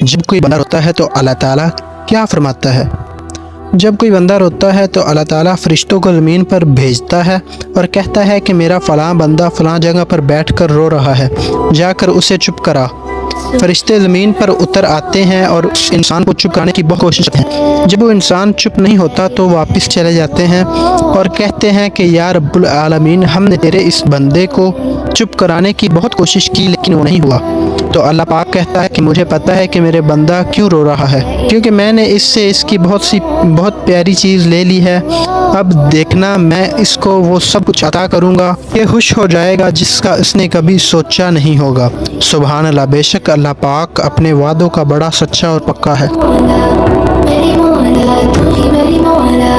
جب کوئی بندہ روتا ہے تو اللہ تعالیٰ کیا فرماتا ہے؟ جب کوئی بندہ روتا ہے تو اللہ تعالیٰ فرشتوں کو زمین پر بھیجتا ہے اور کہتا ہے کہ میرا فلاں بندہ فلاں جگہ پر بیٹھ کر رو رہا ہے، جا کر اسے چپ کرا۔ فرشتے زمین پر اتر آتے ہیں اور اس انسان کو چپ کرانے کی بہت کوشش کرتے ہیں۔ جب وہ انسان چپ نہیں ہوتا تو واپس چلے جاتے ہیں اور کہتے ہیں کہ یا رب العالمین، ہم نے تیرے اس بندے کو چپ کرانے کی بہت کوشش کی لیکن وہ نہیں ہوا۔ تو اللہ پاک کہتا ہے کہ مجھے پتہ ہے کہ میرے بندہ کیوں رو رہا ہے، کیونکہ میں نے اس سے اس کی بہت پیاری چیز لے لی ہے۔ اب دیکھنا، میں اس کو وہ سب کچھ عطا کروں گا، یہ خوش ہو جائے گا جس کا اس نے کبھی سوچا نہیں ہوگا۔ سبحان اللہ، بے شک اللہ پاک اپنے وعدوں کا بڑا سچا اور پکا ہے۔ میری مولا تو ہی میری مولا